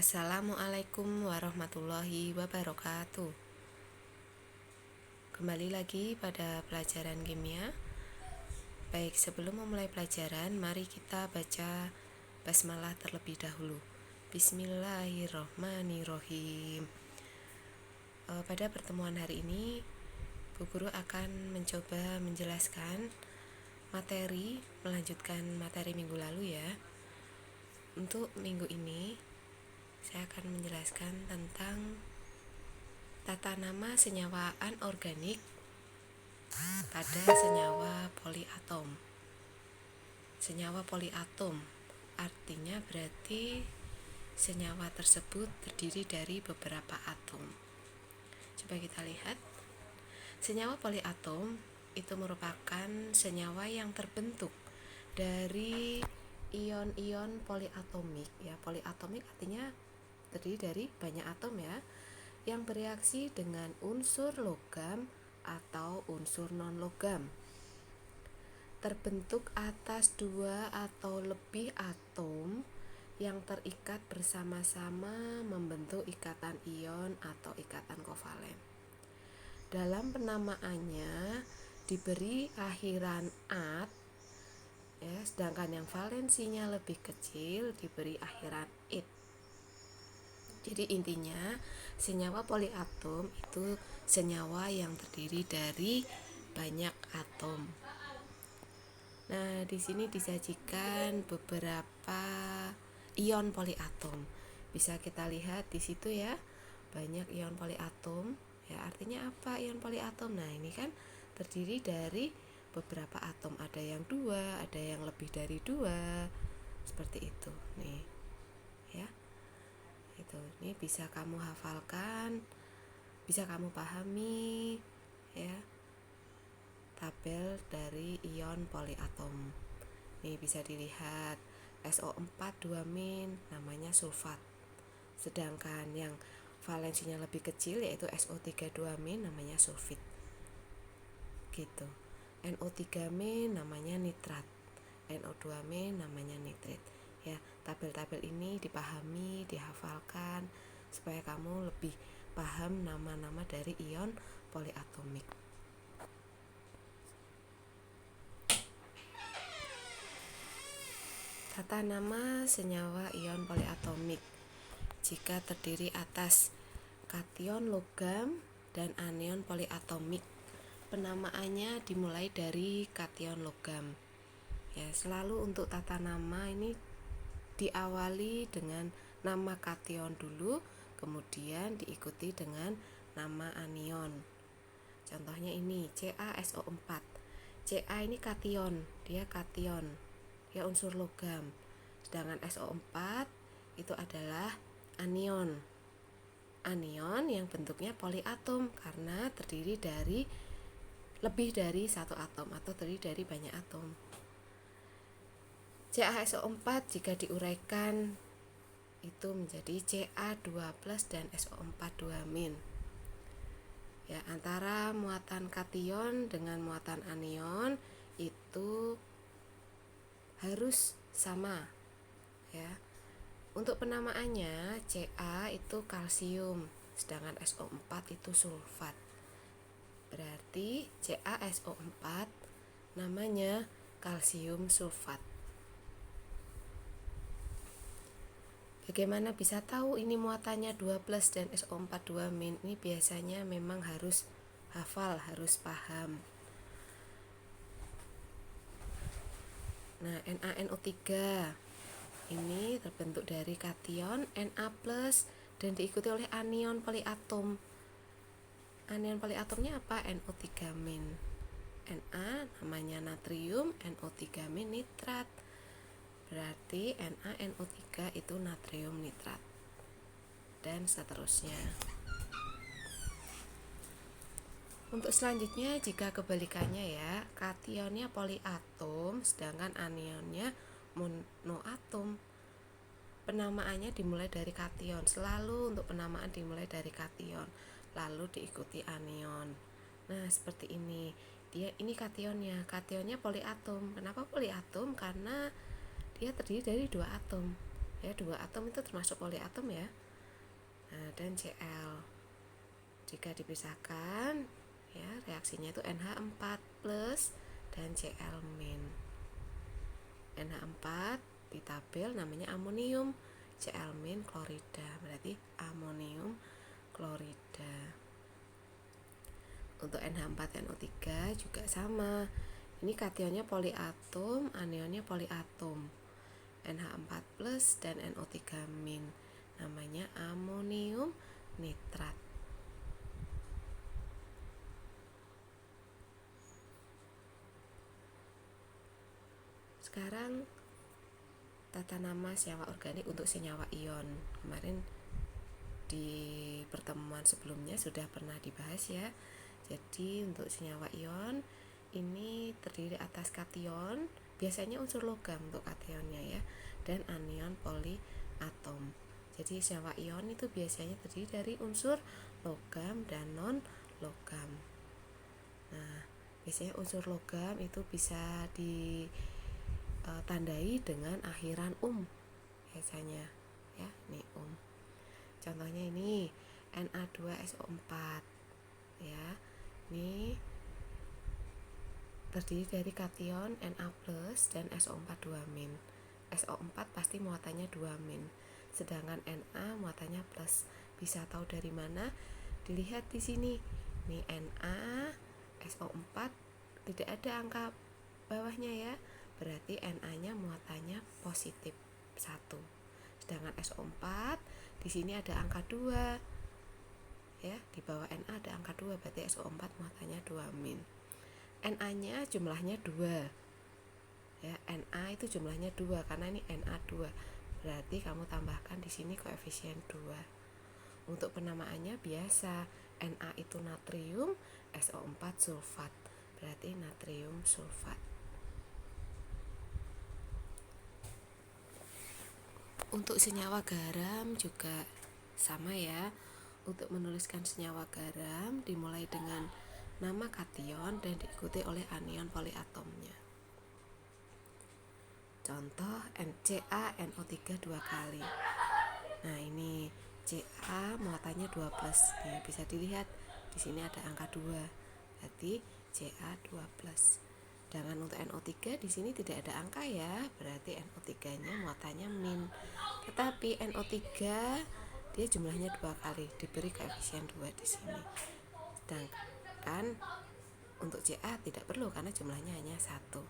Assalamualaikum warahmatullahi wabarakatuh. Kembali lagi pada pelajaran kimia. Baik, sebelum memulai pelajaran, mari kita baca basmalah terlebih dahulu. Bismillahirrohmanirrohim. Pada pertemuan hari ini, Bu Guru akan mencoba menjelaskan melanjutkan materi minggu lalu ya. Untuk minggu ini, saya akan menjelaskan tentang tata nama senyawa anorganik pada senyawa poliatom. Senyawa poliatom artinya berarti senyawa tersebut terdiri dari beberapa atom. Coba kita lihat. Senyawa poliatom itu merupakan senyawa yang terbentuk dari ion-ion poliatomik ya. Poliatomik artinya terdiri dari banyak atom ya, yang bereaksi dengan unsur logam atau unsur non-logam. Terbentuk atas dua atau lebih atom yang terikat bersama-sama membentuk ikatan ion atau ikatan kovalen. Dalam penamaannya diberi akhiran -at ya, sedangkan yang valensinya lebih kecil diberi akhiran -it. Jadi intinya senyawa poliatom itu senyawa yang terdiri dari banyak atom. Nah, di sini disajikan beberapa ion poliatom. Bisa kita lihat di situ ya, banyak ion poliatom. Ya, artinya apa ion poliatom? Nah, ini kan terdiri dari beberapa atom. Ada yang 2, ada yang lebih dari 2. Seperti itu. Nih. Ya. Itu. Ini bisa kamu hafalkan, bisa kamu pahami ya. Tabel dari ion poliatom. Nih bisa dilihat SO4 2- namanya sulfat. Sedangkan yang valensinya lebih kecil yaitu SO3 2- namanya sulfit. Gitu. NO3- namanya nitrat. NO2- namanya nitrit. Ya, tabel-tabel ini dipahami, dihafalkan supaya kamu lebih paham nama-nama dari ion poliatomik. Tata nama senyawa ion poliatomik jika terdiri atas kation logam dan anion poliatomik. Penamaannya dimulai dari kation logam. Ya, selalu untuk tata nama ini diawali dengan nama kation dulu, kemudian diikuti dengan nama anion. Contohnya ini CaSO4. Ca ini kation, dia kation, dia unsur logam. Sedangkan SO4 itu adalah anion. Anion yang bentuknya poliatom karena terdiri dari lebih dari satu atom atau terdiri dari banyak atom. CaSO4 jika diuraikan itu menjadi Ca2+ dan SO4 2-. Ya, antara muatan kation dengan muatan anion itu harus sama ya. Untuk penamaannya Ca itu kalsium, sedangkan SO4 itu sulfat. Berarti CaSO4 namanya kalsium sulfat. Bagaimana bisa tahu ini muatannya 2+ dan SO4 2-. Ini biasanya memang harus hafal, harus paham. Nah, NaNO3 ini terbentuk dari kation Na+ dan diikuti oleh anion poliatom. Anion poliatomnya apa? NO3-. Na namanya natrium, NO3- nitrat. Berarti NaNO3 itu natrium nitrat. Dan seterusnya. Untuk selanjutnya jika kebalikannya ya, kationnya poliatom sedangkan anionnya monoatom. Penamaannya dimulai dari kation. Selalu untuk penamaan dimulai dari kation, lalu diikuti anion. Nah, seperti ini. Ini kationnya. Kationnya poliatom. Kenapa poliatom? Karena dia terdiri dari 2 atom. Ya, 2 atom itu termasuk poliatom ya. Nah, dan Cl. Jika dipisahkan, ya reaksinya itu NH4 plus dan Cl min. NH4 di tabel namanya amonium, Cl min klorida, berarti amonium klorida. Untuk NH4NO3 juga sama. Ini kationnya poliatom, anionnya poliatom. NH4 plus dan NO3 min. Namanya amonium nitrat. Sekarang tata nama senyawa organik untuk senyawa ion. Kemarin di pertemuan sebelumnya sudah pernah dibahas ya. Jadi untuk senyawa ion ini terdiri atas kation, biasanya unsur logam untuk kationnya ya, dan anion poliatom. Jadi senyawa ion itu biasanya terdiri dari unsur logam dan non logam. Nah, biasanya unsur logam itu bisa ditandai dengan akhiran biasanya ya, ini Contohnya ini Na2SO4 ya. Ini terdiri dari kation Na plus dan SO4 2-. SO4 pasti muatannya 2-, sedangkan Na muatannya plus. Bisa tahu dari mana? Dilihat di sini. Ini Na SO4 tidak ada angka bawahnya ya. Berarti Na-nya muatannya positif 1. Sedangkan SO4 di sini ada angka 2. Ya, di bawah Na ada angka 2, berarti SO4 muatannya 2-. Na-nya jumlahnya 2. Ya, Na itu jumlahnya 2 karena ini Na2. Berarti kamu tambahkan di sini koefisien 2. Untuk penamaannya biasa, Na itu natrium, SO4 sulfat. Berarti natrium sulfat. Untuk senyawa garam juga sama ya. Untuk menuliskan senyawa garam dimulai dengan nama kation dan diikuti oleh anion poliatomnya. Contoh CaNO3 2 kali. Nah, ini Ca muatannya 2 plus. Nih, bisa dilihat di sini ada angka 2. Berarti Ca2 plus. Sedangkan untuk NO3 di sini tidak ada angka ya, berarti NO3-nya muatannya min. Tetapi NO3 dia jumlahnya 2 kali, diberi koefisien 2 di sini. Sedangkan untuk Ca tidak perlu karena jumlahnya hanya 1.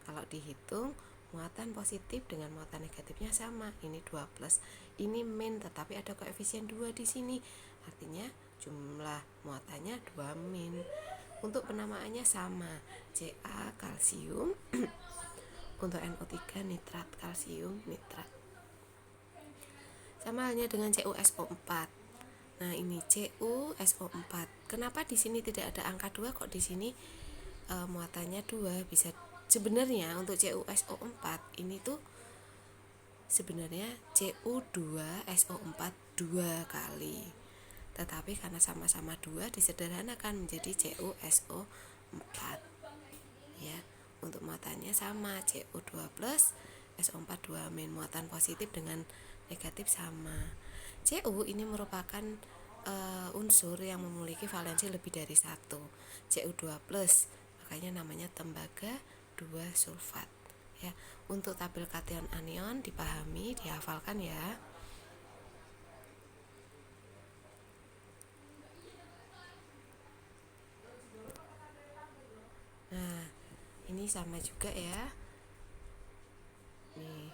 Kalau dihitung muatan positif dengan muatan negatifnya sama. Ini 2 plus, ini min, tetapi ada koefisien 2 di sini. Artinya jumlah muatannya 2 min. Untuk penamaannya sama, Ca kalsium. Untuk NO3 nitrat kalsium nitrat. Sama halnya dengan CuSO4. Nah, ini CuSO4. Kenapa di sini tidak ada angka 2, kok di sini muatannya 2? Bisa sebenarnya untuk CuSO4 ini tuh sebenarnya Cu2SO4 2 kali. Tetapi karena sama-sama 2 disederhanakan menjadi CuSO4. Ya, untuk muatannya sama, Cu2 plus SO4 2-, muatan positif dengan negatif sama. Cu ini merupakan unsur yang memiliki valensi lebih dari 1. Cu2 plus, makanya namanya tembaga 2 sulfat. Ya, untuk tabel kation anion dipahami, dihafalkan ya. Nah, ini sama juga ya. Nih,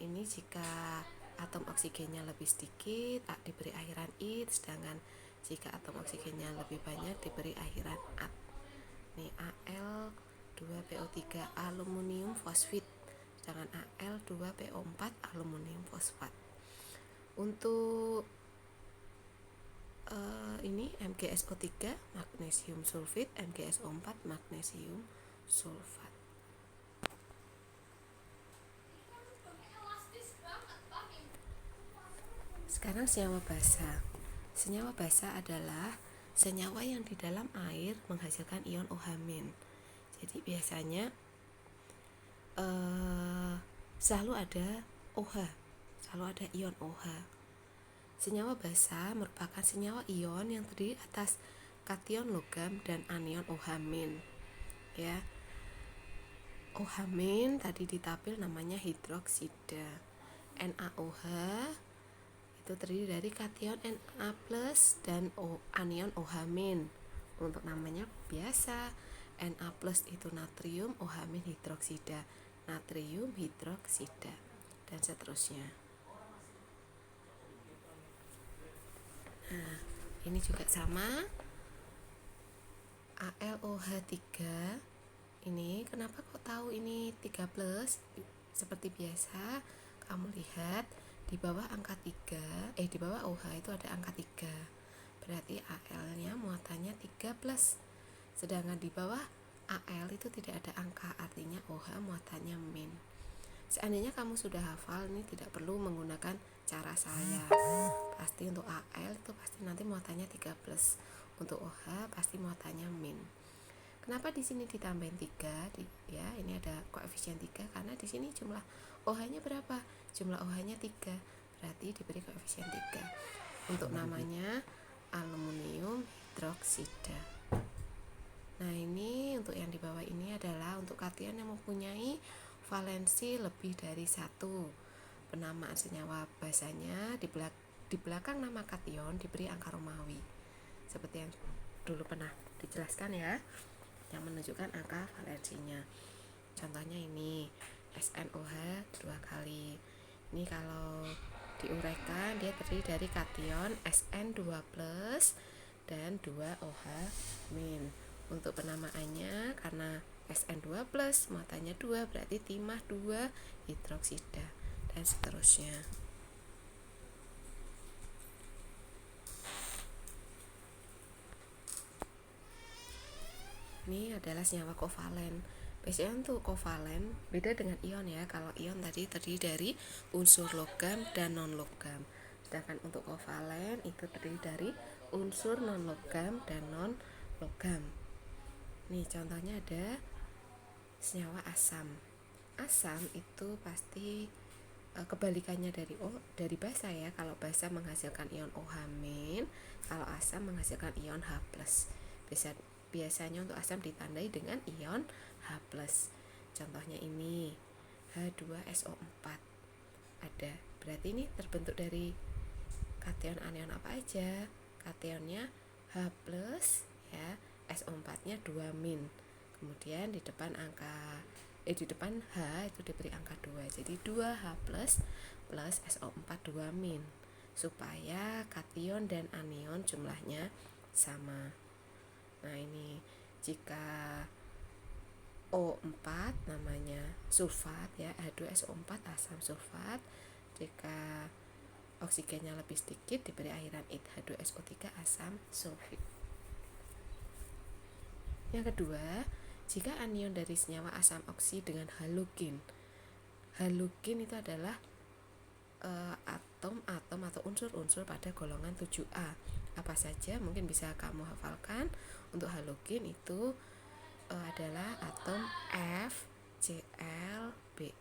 ini jika atom oksigennya lebih sedikit diberi akhiran it, sedangkan jika atom oksigennya lebih banyak diberi akhiran at. Nih, Al2PO3 aluminium fosfat, sedangkan Al2PO4 aluminium fosfat. Untuk ini MgSO3 magnesium sulfit, MgSO4 magnesium sulfat. Sekarang senyawa basa. Senyawa basa adalah senyawa yang di dalam air menghasilkan ion OH-. Jadi biasanya selalu ada OH selalu ada ion OH. Senyawa basa merupakan senyawa ion yang terdiri atas kation logam dan anion OH-. Ya. OH- tadi ditapel namanya hidroksida. NaOH itu terdiri dari kation Na+ dan anion OH-. Untuk namanya biasa, Na+ itu natrium, OH- hidroksida, natrium hidroksida, dan seterusnya. Nah, ini juga sama. AlOH3. Ini kenapa kok tahu ini 3+? Seperti biasa, kamu lihat di bawah angka 3, di bawah OH itu ada angka 3. Berarti Al-nya muatannya 3+. Sedangkan di bawah Al itu tidak ada angka, artinya OH muatannya min. Seandainya kamu sudah hafal, ini tidak perlu menggunakan cara saya. Pasti untuk Al itu pasti nanti muatannya 3+. Untuk OH pasti muatannya min. Kenapa di sini ditambahin 3? Ya, ini ada koefisien 3 karena di sini jumlah OH-nya berapa? Jumlah OH-nya 3. Berarti diberi koefisien 3. Untuk namanya aluminium hidroksida. Nah, ini untuk yang di bawah ini adalah untuk kation yang mempunyai valensi lebih dari 1. Penamaan senyawa basanya di belakang nama kation diberi angka Romawi. Seperti yang dulu pernah dijelaskan ya, yang menunjukkan angka valensinya. Contohnya ini SnOH 2 kali. Ini kalau diuraikan dia terdiri dari kation Sn2+ dan 2OH-. Untuk penamaannya karena Sn2+ muatannya 2 berarti timah 2 hidroksida, dan seterusnya. Ini adalah senyawa kovalen. Biasanya untuk kovalen beda dengan ion ya. Kalau ion tadi terdiri dari unsur logam dan non logam. Sedangkan untuk kovalen itu terdiri dari unsur non logam dan non logam. Nih contohnya ada senyawa asam. Asam itu pasti kebalikannya dari basa ya. Kalau basa menghasilkan ion OH-, kalau asam menghasilkan ion H+. Biasanya untuk asam ditandai dengan ion H+. Contohnya ini H2SO4 ada. Berarti ini terbentuk dari kation anion apa aja? Kationnya H+ ya, SO4-nya 2-. Kemudian di depan di depan H itu diberi angka 2. Jadi 2H+ plus SO4 2-, supaya kation dan anion jumlahnya sama. Nah, ini jika O4 namanya sulfat ya, H2SO4 asam sulfat. Jika oksigennya lebih sedikit diberi airan it, H2SO3 asam sulfit. Yang kedua, jika anion dari senyawa asam oksi dengan halogen. Halogen itu adalah atom-atom atau unsur-unsur pada golongan 7A. Apa saja mungkin bisa kamu hafalkan. Untuk halogen itu adalah atom F, Cl, Bri.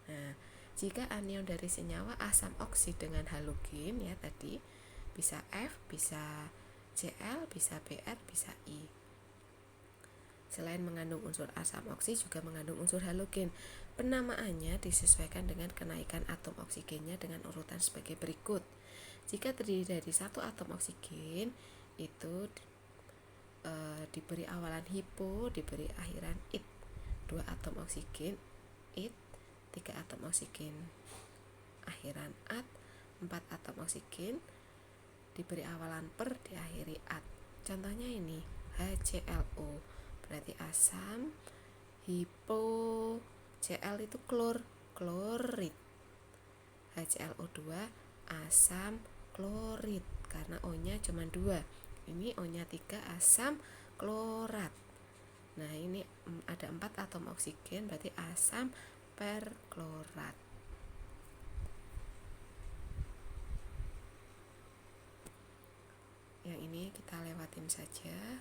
Nah, jika anion dari senyawa asam oksi dengan halogen ya tadi bisa F, bisa Cl, bisa Br, bisa I. Selain mengandung unsur asam oksi juga mengandung unsur halogen. Penamaannya disesuaikan dengan kenaikan atom oksigennya dengan urutan sebagai berikut. Jika terdiri dari satu atom oksigen itu diberi awalan hipo, diberi akhiran it. 2 atom oksigen it, 3 atom oksigen akhiran at, 4 atom oksigen diberi awalan per, diakhiri at. Contohnya ini HClO berarti asam, hipo, Cl itu klorid, HClO2 asam klorid karena O-nya cuma 2. Ini O-nya 3 asam klorat. Nah, ini ada 4 atom oksigen berarti asam perklorat. Yang ini kita lewatin saja.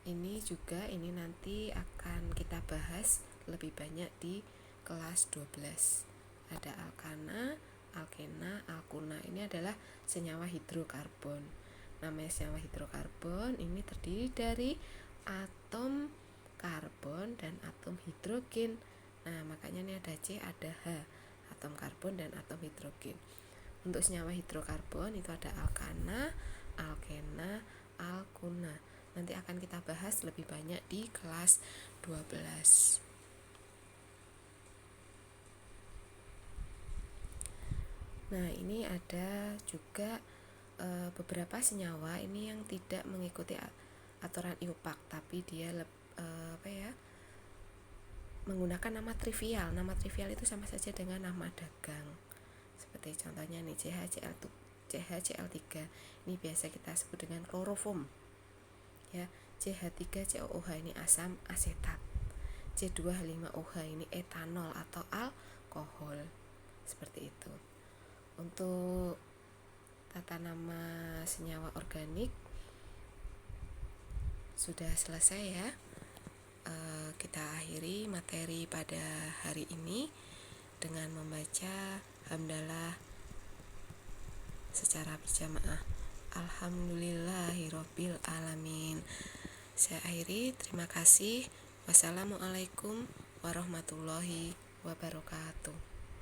Ini juga nanti akan kita bahas lebih banyak di kelas 12. Ada alkana, alkena, alkuna. Ini adalah senyawa hidrokarbon. Namanya senyawa hidrokarbon ini terdiri dari atom karbon dan atom hidrogen. Nah, makanya ini ada C, ada H, atom karbon dan atom hidrogen. Untuk senyawa hidrokarbon itu ada alkana, alkena, alkuna. Nanti akan kita bahas lebih banyak di kelas 12. Nah, ini ada juga beberapa senyawa ini yang tidak mengikuti aturan IUPAC, tapi dia menggunakan nama trivial. Nama trivial itu sama saja dengan nama dagang. Seperti contohnya nih CHCl3. Ini biasa kita sebut dengan kloroform. Ya, CH3COOH ini asam asetat. C2H5OH ini etanol atau alkohol. Seperti itu. Untuk tata nama senyawa organik sudah selesai ya. Kita akhiri materi pada hari ini dengan membaca hamdalah secara berjamaah. Alhamdulillahirabbil alamin. Saya akhiri, terima kasih. Wassalamualaikum warahmatullahi wabarakatuh.